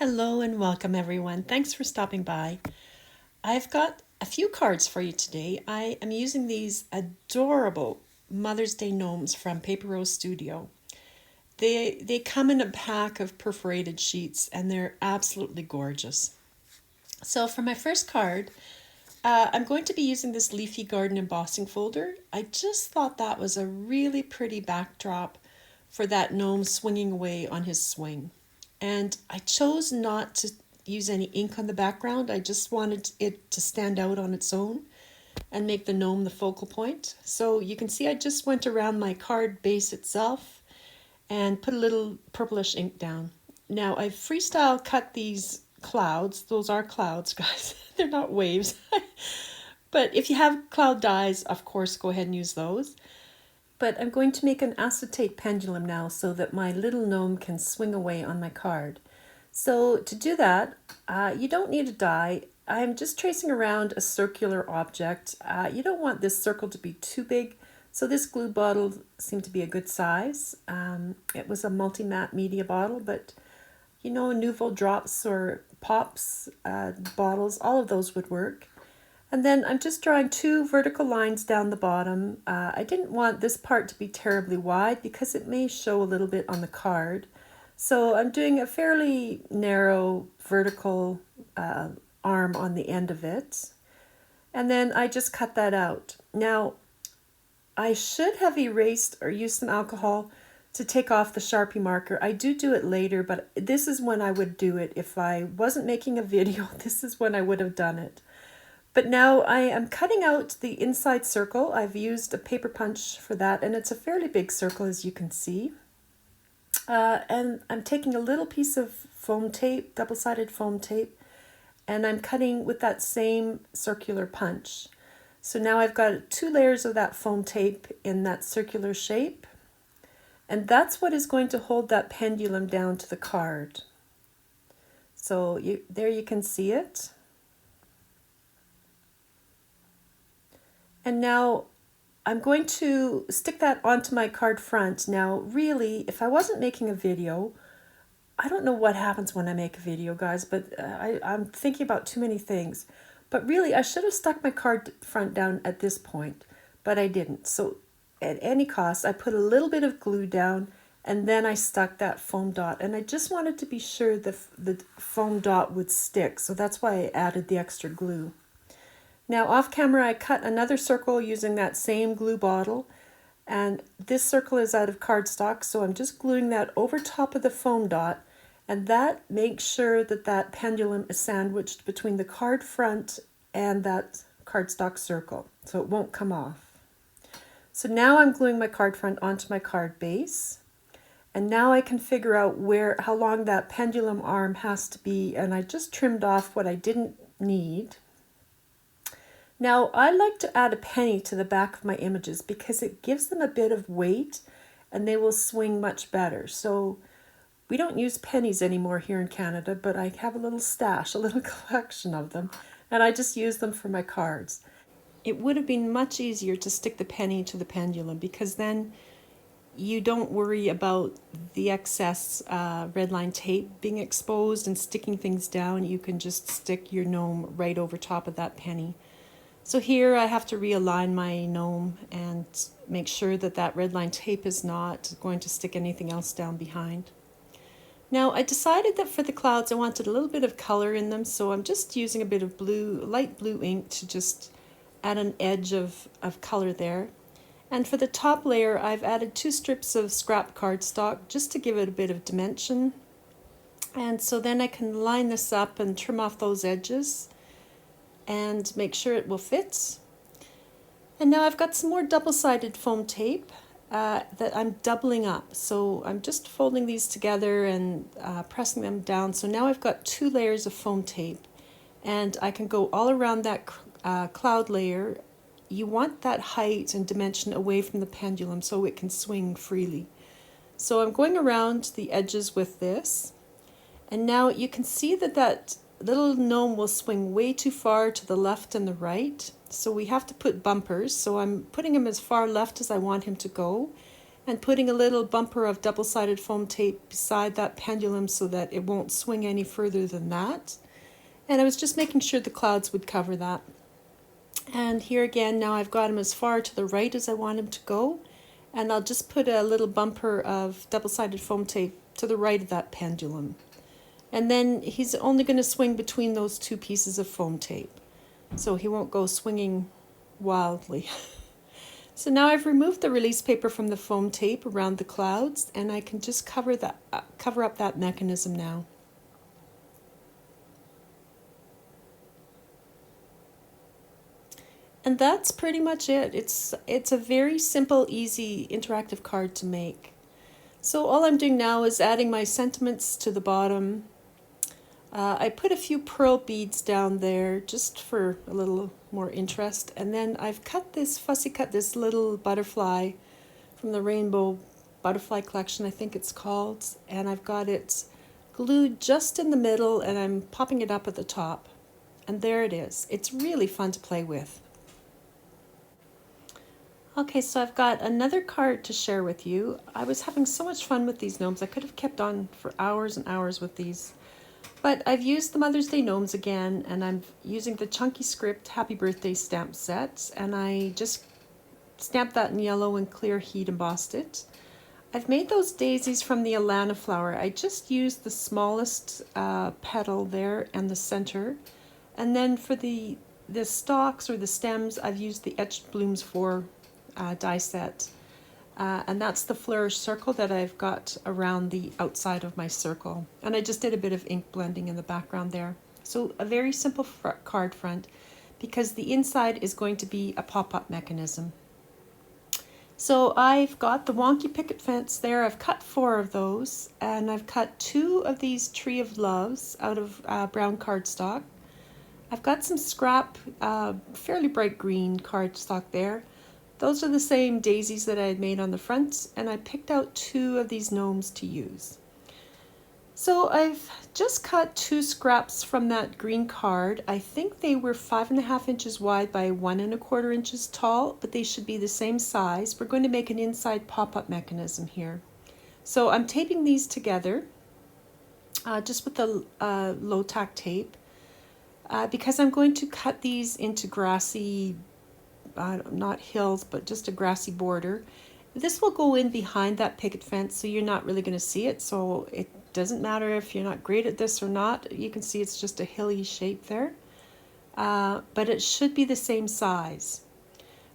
Hello and welcome everyone. Thanks for stopping by. I've got a few cards for you today. I am using these adorable Mother's Day gnomes from Paper Rose Studio. They come in a pack of perforated sheets and they're absolutely gorgeous. So for my first card, I'm going to be using this Leafy Garden embossing folder. I just thought that was a really pretty backdrop for that gnome swinging away on his swing. And I chose not to use any ink on the background. I just wanted it to stand out on its own and make the gnome the focal point. So you can see I just went around my card base itself and put a little purplish ink down. Now I've freestyle cut these clouds. Those are clouds, guys. They're not waves. But if you have cloud dies, of course, go ahead and use those. But I'm going to make an acetate pendulum now so that my little gnome can swing away on my card. So to do that, you don't need a die. I'm just tracing around a circular object. You don't want this circle to be too big, so this glue bottle seemed to be a good size. It was a multi-matte media bottle, but you know, Nouveau drops or pops bottles, all of those would work. And then I'm just drawing two vertical lines down the bottom. I didn't want this part to be terribly wide because it may show a little bit on the card. So I'm doing a fairly narrow vertical arm on the end of it. And then I just cut that out. Now, I should have erased or used some alcohol to take off the Sharpie marker. I do it later, but this is when I would do it. If I wasn't making a video, this is when I would have done it. But now I am cutting out the inside circle. I've used a paper punch for that, and it's a fairly big circle, as you can see. And I'm taking a little piece of foam tape, double-sided foam tape, and I'm cutting with that same circular punch. So now I've got 2 layers of that foam tape in that circular shape, and that's what is going to hold that pendulum down to the card. So there you can see it. And now I'm going to stick that onto my card front. Now, really, if I wasn't making a video, I don't know what happens when I make a video, guys, but I'm thinking about too many things. But really, I should have stuck my card front down at this point, but I didn't. So at any cost, I put a little bit of glue down, and then I stuck that foam dot. And I just wanted to be sure the foam dot would stick, so that's why I added the extra glue. Now off camera I cut another circle using that same glue bottle, and this circle is out of cardstock, so I'm just gluing that over top of the foam dot, and that makes sure that that pendulum is sandwiched between the card front and that cardstock circle, so it won't come off. So now I'm gluing my card front onto my card base, and now I can figure out how long that pendulum arm has to be, and I just trimmed off what I didn't need. Now, I like to add a penny to the back of my images because it gives them a bit of weight and they will swing much better. So we don't use pennies anymore here in Canada, but I have a little stash, a little collection of them, and I just use them for my cards. It would have been much easier to stick the penny to the pendulum because then you don't worry about the excess red line tape being exposed and sticking things down. You can just stick your gnome right over top of that penny. So here I have to realign my gnome and make sure that that red line tape is not going to stick anything else down behind. Now I decided that for the clouds I wanted a little bit of color in them, so I'm just using a bit of light blue ink to just add an edge of color there. And for the top layer I've added 2 strips of scrap cardstock just to give it a bit of dimension. And so then I can line this up and trim off those edges and make sure it will fit. And now I've got some more double-sided foam tape that I'm doubling up. So I'm just folding these together and pressing them down. So now I've got 2 layers of foam tape, and I can go all around that cloud layer. You want that height and dimension away from the pendulum so it can swing freely. So I'm going around the edges with this, and now you can see that little gnome will swing way too far to the left and the right, so we have to put bumpers. So I'm putting him as far left as I want him to go, and putting a little bumper of double-sided foam tape beside that pendulum so that it won't swing any further than that. And I was just making sure the clouds would cover that. And here again, now I've got him as far to the right as I want him to go. And I'll just put a little bumper of double-sided foam tape to the right of that pendulum. And then he's only going to swing between those two pieces of foam tape, so he won't go swinging wildly. So now I've removed the release paper from the foam tape around the clouds, and I can just cover up that mechanism now. And that's pretty much it. It's a very simple, easy, interactive card to make. So all I'm doing now is adding my sentiments to the bottom. I put a few pearl beads down there just for a little more interest. And then I've fussy cut this little butterfly from the Rainbow Butterfly Collection, I think it's called. And I've got it glued just in the middle, and I'm popping it up at the top. And there it is. It's really fun to play with. Okay, so I've got another card to share with you. I was having so much fun with these gnomes. I could have kept on for hours and hours with these. But I've used the Mother's Day gnomes again, and I'm using the Chunky Script Happy Birthday stamp sets, and I just stamped that in yellow and clear heat embossed it. I've made those daisies from the Alana flower. I just used the smallest petal there and the center, and then for the stalks or the stems, I've used the Etched Blooms 4 die set. And that's the flourish circle that I've got around the outside of my circle. And I just did a bit of ink blending in the background there. So a very simple card front, because the inside is going to be a pop-up mechanism. So I've got the wonky picket fence there. I've cut 4 of those, and I've cut 2 of these Tree of Loves out of brown cardstock. I've got some scrap, fairly bright green cardstock there. Those are the same daisies that I had made on the front, and I picked out 2 of these gnomes to use. So I've just cut 2 scraps from that green card. I think they were 5.5 inches wide by 1.25 inches tall, but they should be the same size. We're going to make an inside pop-up mechanism here. So I'm taping these together, just with the low tack tape, because I'm going to cut these into grassy, not hills, but just a grassy border. This will go in behind that picket fence, so you're not really going to see it. So it doesn't matter if you're not great at this or not. You can see it's just a hilly shape there. But it should be the same size.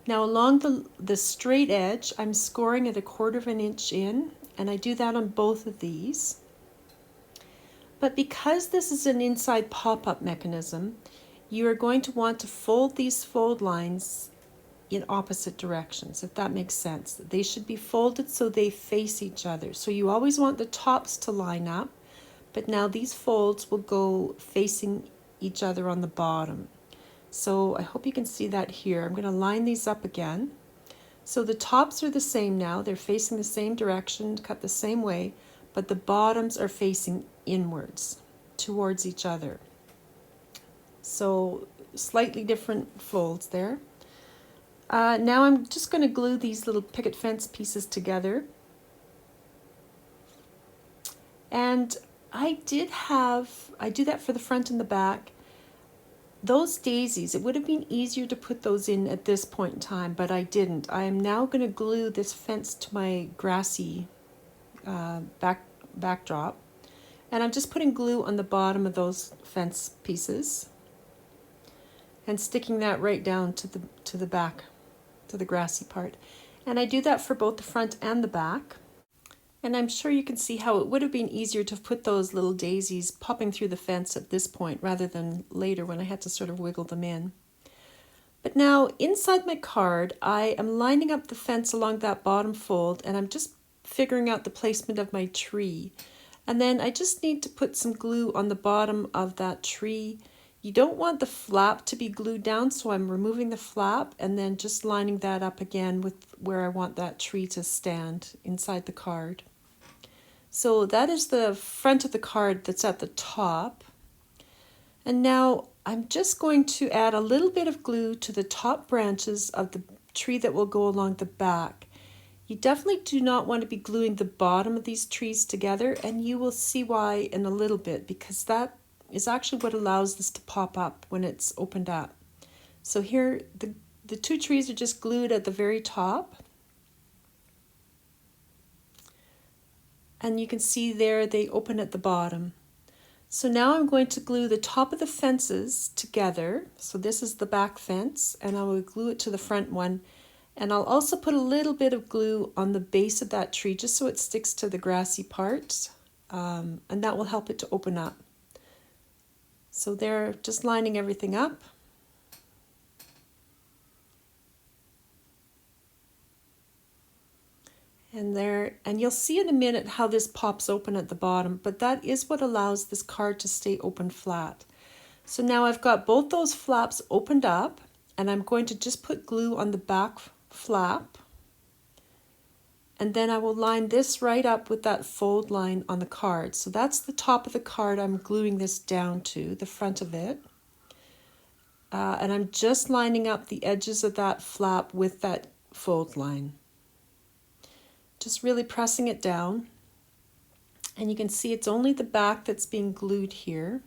Now along the straight edge, I'm scoring at 1/4 inch in, and I do that on both of these. But because this is an inside pop-up mechanism, you are going to want to fold these fold lines in opposite directions, if that makes sense. They should be folded so they face each other. So you always want the tops to line up, but now these folds will go facing each other on the bottom. So I hope you can see that here. I'm going to line these up again. So the tops are the same now. They're facing the same direction, cut the same way, but the bottoms are facing inwards towards each other. So slightly different folds there. Now I'm just going to glue these little picket fence pieces together. And I do that for the front and the back. Those daisies, it would have been easier to put those in at this point in time, but I didn't. I am now going to glue this fence to my grassy backdrop. And I'm just putting glue on the bottom of those fence pieces and sticking that right down to the back, to the grassy part. And I do that for both the front and the back. And I'm sure you can see how it would have been easier to put those little daisies popping through the fence at this point rather than later when I had to sort of wiggle them in. But now inside my card, I am lining up the fence along that bottom fold, and I'm just figuring out the placement of my tree. And then I just need to put some glue on the bottom of that tree. You don't want the flap to be glued down, so I'm removing the flap and then just lining that up again with where I want that tree to stand inside the card. So that is the front of the card that's at the top. And now I'm just going to add a little bit of glue to the top branches of the tree that will go along the back. You definitely do not want to be gluing the bottom of these trees together, and you will see why in a little bit, because that is actually what allows this to pop up when it's opened up. So here the two trees are just glued at the very top. And you can see there they open at the bottom. So now I'm going to glue the top of the fences together. So this is the back fence, and I will glue it to the front one. And I'll also put a little bit of glue on the base of that tree just so it sticks to the grassy parts, and that will help it to open up. So they're just lining everything up. And you'll see in a minute how this pops open at the bottom, but that is what allows this card to stay open flat. So now I've got both those flaps opened up, and I'm going to just put glue on the back flap, and then I will line this right up with that fold line on the card. So that's the top of the card I'm gluing this down to, the front of it. And I'm just lining up the edges of that flap with that fold line. Just really pressing it down. And you can see it's only the back that's being glued here.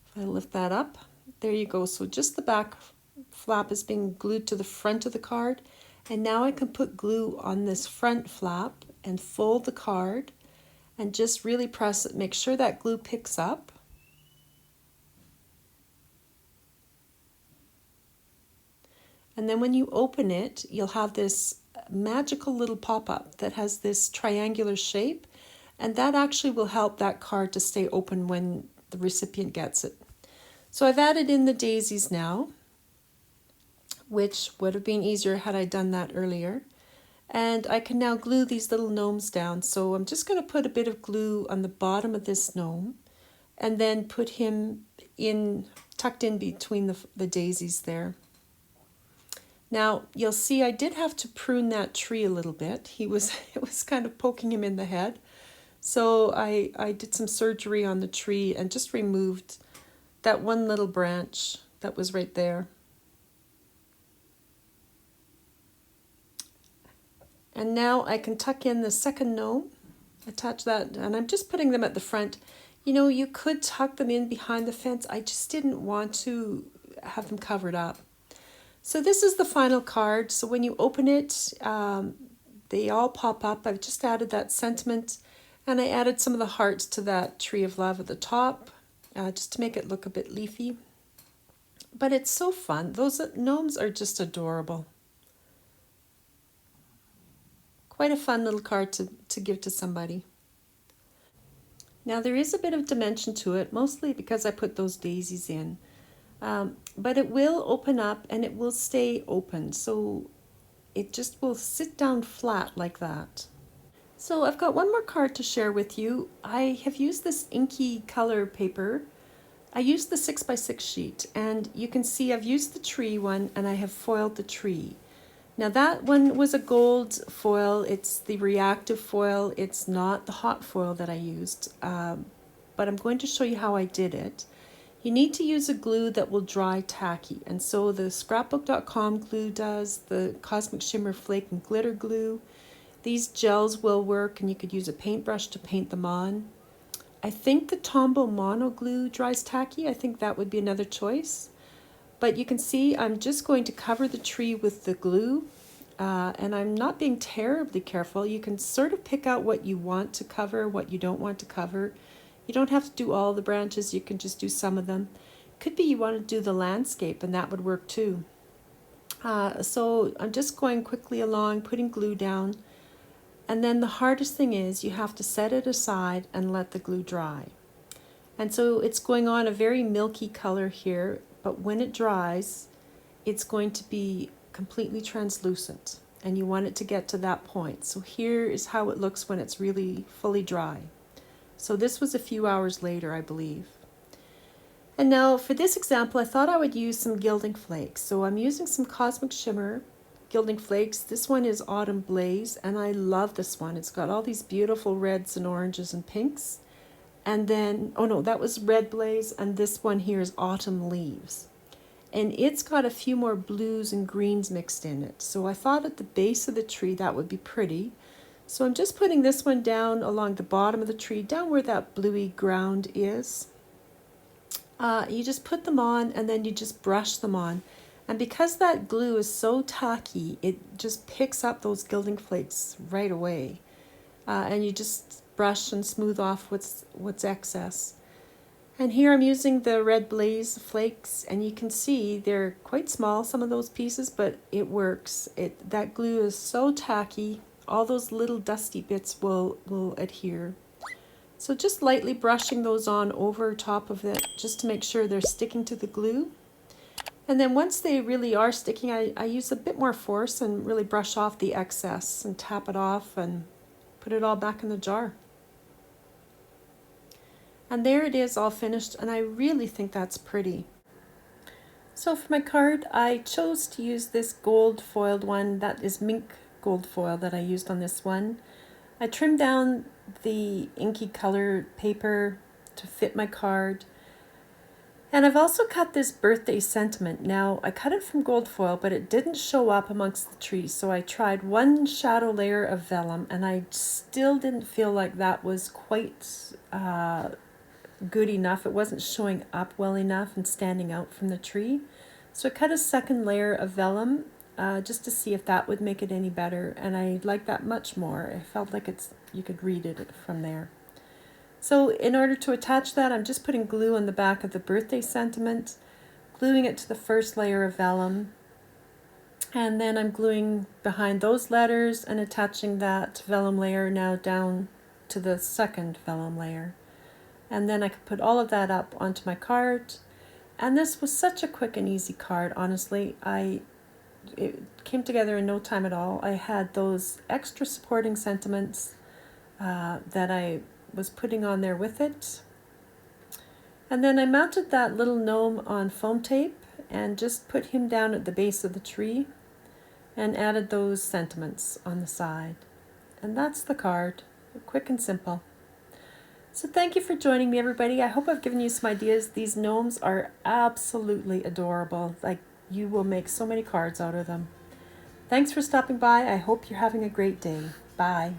If I lift that up, there you go. So just the back flap is being glued to the front of the card. And now I can put glue on this front flap and fold the card and just really press it. Make sure that glue picks up. And then when you open it, you'll have this magical little pop-up that has this triangular shape, and that actually will help that card to stay open when the recipient gets it. So I've added in the daisies now, which would have been easier had I done that earlier. And I can now glue these little gnomes down. So I'm just going to put a bit of glue on the bottom of this gnome and then put him in, tucked in between the daisies there. Now, you'll see I did have to prune that tree a little bit. It was kind of poking him in the head. So I did some surgery on the tree and just removed that one little branch that was right there. And now I can tuck in the second gnome, attach that, and I'm just putting them at the front. You know, you could tuck them in behind the fence. I just didn't want to have them covered up. So this is the final card. So when you open it, they all pop up. I've just added that sentiment, and I added some of the hearts to that tree of love at the top, just to make it look a bit leafy. But it's so fun. Those gnomes are just adorable. Quite a fun little card to give to somebody. Now there is a bit of dimension to it, mostly because I put those daisies in. But it will open up and it will stay open, so it just will sit down flat like that. So I've got one more card to share with you. I have used this inky color paper. I used the 6x6 sheet, and you can see I've used the tree one and I have foiled the tree. Now that one was a gold foil. It's the reactive foil. It's not the hot foil that I used, but I'm going to show you how I did it. You need to use a glue that will dry tacky, and so the scrapbook.com glue does, the Cosmic Shimmer Flake and Glitter glue. These gels will work, and you could use a paintbrush to paint them on. I think the Tombow Mono glue dries tacky. I think that would be another choice. But you can see I'm just going to cover the tree with the glue, and I'm not being terribly careful. You can sort of pick out what you want to cover, what you don't want to cover. You don't have to do all the branches, you can just do some of them. Could be you want to do the landscape, and that would work too. So I'm just going quickly along, putting glue down. And then the hardest thing is you have to set it aside and let the glue dry. And so it's going on a very milky color here, but when it dries, it's going to be completely translucent. And you want it to get to that point. So here is how it looks when it's really fully dry. So this was a few hours later, I believe. And now for this example, I thought I would use some gilding flakes. So I'm using some Cosmic Shimmer gilding flakes. This one is Autumn Blaze, and I love this one. It's got all these beautiful reds and oranges and pinks. And then, oh no, that was Red Blaze, and this one here is Autumn Leaves. and it's got a few more blues and greens mixed in it. So I thought at the base of the tree that would be pretty. So I'm just putting this one down along the bottom of the tree, down where that bluey ground is. You just put them on and then you just brush them on. And because that glue is so tacky, it just picks up those gilding flakes right away. And you just brush and smooth off what's excess. And here I'm using the red blaze flakes, and you can see they're quite small, some of those pieces, but it works. That glue is so tacky, all those little dusty bits will adhere. So just lightly brushing those on over top of it, just to make sure they're sticking to the glue. And then once they really are sticking, I use a bit more force and really brush off the excess and tap it off and put it all back in the jar. And there it is, all finished, and I really think that's pretty. So for my card, I chose to use this gold foiled one. That is mink gold foil that I used on this one. I trimmed down the inky colored paper to fit my card. And I've also cut this birthday sentiment. Now, I cut it from gold foil, but it didn't show up amongst the trees. So I tried one shadow layer of vellum, and I still didn't feel like that was quite good enough. It wasn't showing up well enough and standing out from the tree. So I cut a second layer of vellum just to see if that would make it any better. And I liked that much more. I felt like you could read it from there. So in order to attach that, I'm just putting glue on the back of the birthday sentiment, gluing it to the first layer of vellum, and then I'm gluing behind those letters and attaching that vellum layer now down to the second vellum layer. And then I could put all of that up onto my card. And this was such a quick and easy card, honestly. It came together in no time at all. I had those extra supporting sentiments that I was putting on there with it. And then I mounted that little gnome on foam tape and just put him down at the base of the tree and added those sentiments on the side. And that's the card, quick and simple. So thank you for joining me, everybody. I hope I've given you some ideas. These gnomes are absolutely adorable. Like, you will make so many cards out of them. Thanks for stopping by. I hope you're having a great day. Bye.